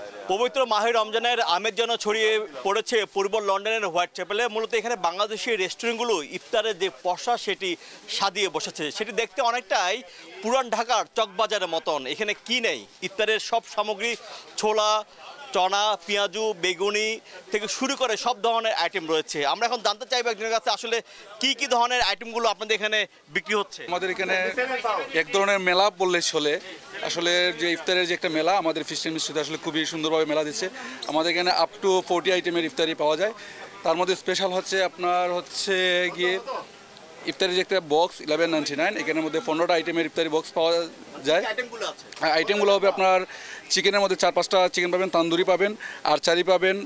পবিত্র মাহে রমজানের আমেজ যেন ছড়িয়ে পড়েছে পূর্ব লন্ডনের হোয়াইট চ্যাপেলে। মূলত এখানে বাংলাদেশি রেস্টুরেন্টগুলো ইফতারের যে পসরা সেটি সাজিয়ে বসেছে, সেটি দেখতে অনেকটাই পুরান ঢাকার চকবাজারের মতন। এখানে কি নেই, ইফতারের সব সামগ্রী, ছোলা, চনা, পেঁয়াজু, বেগুনি থেকে শুরু করে সব ধরনের আইটেম রয়েছে। আমরা এখন জানতে চাইবো একজনের কাছে আসলে কি ধরনের আইটেমগুলো আপনাদের এখানে বিক্রি হচ্ছে। আমাদের এখানে এক ধরনের মেলা বললে চলে। আসলে যে ইফতারের যে একটা মেলা, আমাদের ফিস্টেন মিস্ট্রিতে আসলে খুবই সুন্দরভাবে মেলা দিচ্ছে। আমাদের এখানে আপ টু 40 আইটেমের ইফতারি পাওয়া যায়। তার মধ্যে স্পেশাল হচ্ছে আপনার গিয়ে ইফতারের যে একটা বক্স 1199, এখানের মধ্যে 15টা আইটেমের ইফতারি বক্স পাওয়া যায়। আইটেমগুলো হবে আপনার চিকেনের মধ্যে 4-5টা চিকেন পাবেন, তান্দুরি পাবেন, আরচারি পাবেন,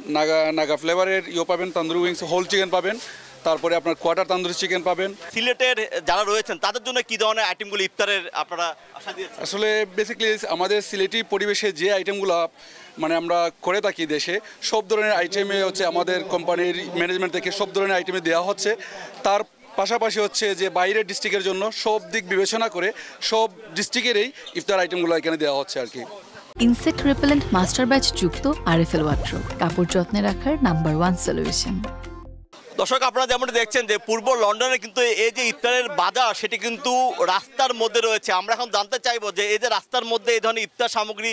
নাগা ফ্লেভারের পাবেন, তান্দুরি উইংস, হোল চিকেন পাবেন, তারপরে আপনার কোয়ার্টার তান্দুরি চিকেন পাবেন। সিলেটের যারা রয়েছেন তাদের জন্য কি ধরনের আইটেমগুলো ইফতারের আপনারা আশা দিয়েছেন? আসলে বেসিক্যালি আমাদের সিলেটি পরিবেশে যে আইটেমগুলো মানে আমরা করে থাকি দেশে, সব ধরনের আইটেমে হচ্ছে আমাদের কোম্পানির ম্যানেজমেন্ট থেকে সব ধরনের আইটেমে দেওয়া হচ্ছে। তার পাশাপাশি হচ্ছে যে বাইরের ডিস্ট্রিক্টের জন্য সব দিক বিবেচনা করে সব ডিস্ট্রিক্টেরই ইফতার আইটেমগুলো এখানে দেওয়া হচ্ছে আর কি। ইনসেক্ট রিপেলেন্ট মাস্টার ব্যাচ যুক্ত আরএফএল ওয়াট্রো, কাপড় যত্নে রাখার নাম্বার 1 সলিউশন। দর্শক, আপনারা যেমনটি দেখছেন যে পূর্ব লন্ডনে কিন্তু এই যে ইফতারের বাজার সেটি কিন্তু রাস্তার মধ্যে রয়েছে। আমরা এখন জানতে চাইবো যে এই যে রাস্তার মধ্যে এই ধরনের ইফতার সামগ্রী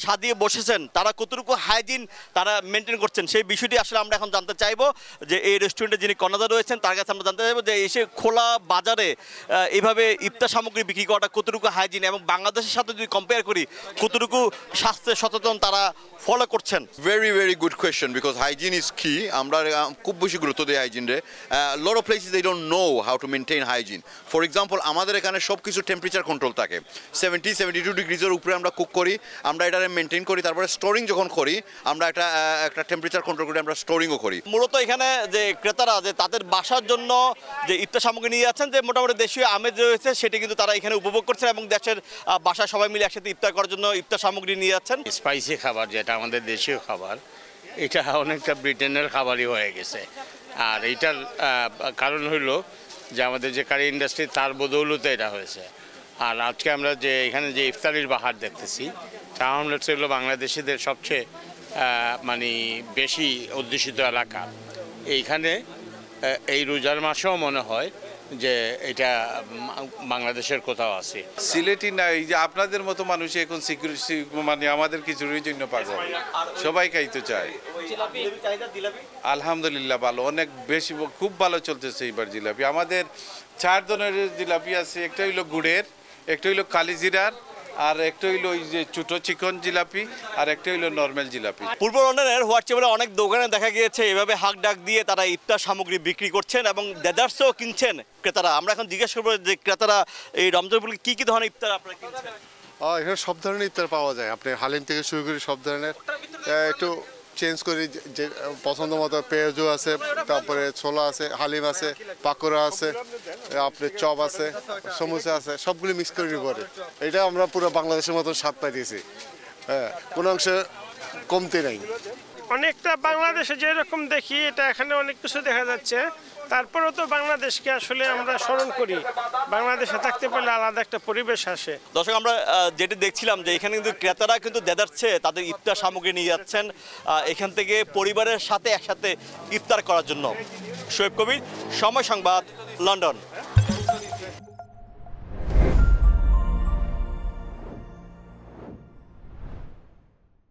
সাজিয়ে বসেছেন, তারা কতটুকু হাইজিন তারা মেনটেন করছেন সেই বিষয়টি আসলে আমরা এখন জানতে চাইবো। যে এই রেস্টুরেন্টে যিনি কর্ণধার রয়েছেন তার কাছে আমরা জানতে চাইবো যে এসে খোলা বাজারে এইভাবে ইফতার সামগ্রী বিক্রি করাটা কতটুকু হাইজিন এবং বাংলাদেশের সাথে যদি কম্পেয়ার করি কতটুকু স্বাস্থ্য সচেতন তারা ফলো করছেন। Very good question, because hygiene is key. আমরা খুব বেশি গুরুত্ব দেই hygiene রে। Lot of places they don't know how to maintain hygiene. For example, আমাদের এখানে সব কিছু টেম্পারেচার কন্ট্রোল থাকে। 70-72 ডিগ্রিজের উপরে আমরা কুক করি, আমরা এটারে মেনটেন করি। তারপরে স্টোরিং যখন করি আমরা একটা টেম্পারেচার কন্ট্রোল করে আমরা স্টোরিংও করি। মূলত এখানে যে ক্রেতারা যে তাদের বাসার জন্য যে ইফতার সামগ্রী নিয়ে যাচ্ছেন, যে মোটামুটি দেশীয় আমেজ রয়েছে সেটি কিন্তু তারা এখানে উপভোগ করছেন এবং দেশের বাসায় সবাই মিলে একসাথে ইফতার করার জন্য ইফতার সামগ্রী নিয়ে যাচ্ছেন। স্পাইসি খাবার যেটা আমাদের দেশীয় খাবার, এটা অনেকটা ব্রিটেনের খাবারই হয়ে গেছে। আর এইটার কারণ হইল যে আমাদের যে কারি ইন্ডাস্ট্রি তার বদৌলতে এটা হয়েছে। আর আজকে আমরা যে এখানে যে ইফতারির বাহার দেখতেছি, শাহ আমলেটস হলো বাংলাদেশিদের সবচেয়ে মানে বেশি অধ্যুষিত এলাকা। এইখানে এই রোজার মাসেও মনে হয় যে এটা বাংলাদেশের কোথাও আছে। সিলেটি না, এই যে আপনাদের মতো মানুষ এখন সিকিউরিটি মানে আমাদের কিছুর জন্য পাগল, সবাই খাইতে চায়। আলহামদুলিল্লাহ ভালো, অনেক বেশি, খুব ভালো চলতেছে এইবার জিলাপি। আমাদের 4 ধরনের জিলাপি আছে, একটা হইলো গুড়ের, একটা হইলো কালিজিরার, আর একটা হইলো ওই যে ছোট চিকন জিলাপি, আর একটা হইলো নর্মাল জিলাপি। পূর্ব লন্ডনের হোয়াটসঅ্যাপে অনেক দোকানে দেখা গিয়েছে এভাবে হাক ডাক দিয়ে তারা ইফতার সামগ্রী বিক্রি করছেন এবং ডেজার্টসও কিনছেন ক্রেতারা। আমরা এখন জিজ্ঞেস করবো যে ক্রেতারা এই রমজান উপলক্ষে কি ধরনের ইফতার আপনারা কিনছেন? এখানে সব ধরনের ইফতার পাওয়া যায়, আপনি হালিম থেকে শুরু করে সব ধরনের। একটু চেঞ্জ করি, যে পছন্দ মতো পেঁয়াজু আছে, তারপরে ছোলা আছে, হালিম আছে, পাকোড়া আছে, আপনার চপ আছে, সমোসা আছে, সবগুলি মিক্স করে পরে এটা আমরা পুরো বাংলাদেশের মতো স্বাদ পাইতেছি। হ্যাঁ, কোনো অংশে কমতে নাই। অনেকটা বাংলাদেশে যেরকম দেখি এটা এখানে অনেক কিছু দেখা যাচ্ছে। তারপরেও তো বাংলাদেশকে আসলে আমরা স্মরণ করি, বাংলাদেশে থাকতে পারলে আলাদা একটা পরিবেশ আসে। দর্শক, আমরা যেটি দেখছিলাম যে এখানে কিন্তু ক্রেতারা কিন্তু দেদারছে তাদের ইফতার সামগ্রী নিয়ে যাচ্ছেন এখান থেকে পরিবারের সাথে একসাথে ইফতার করার জন্য। শোয়েব কবির, সময় সংবাদ, লন্ডন।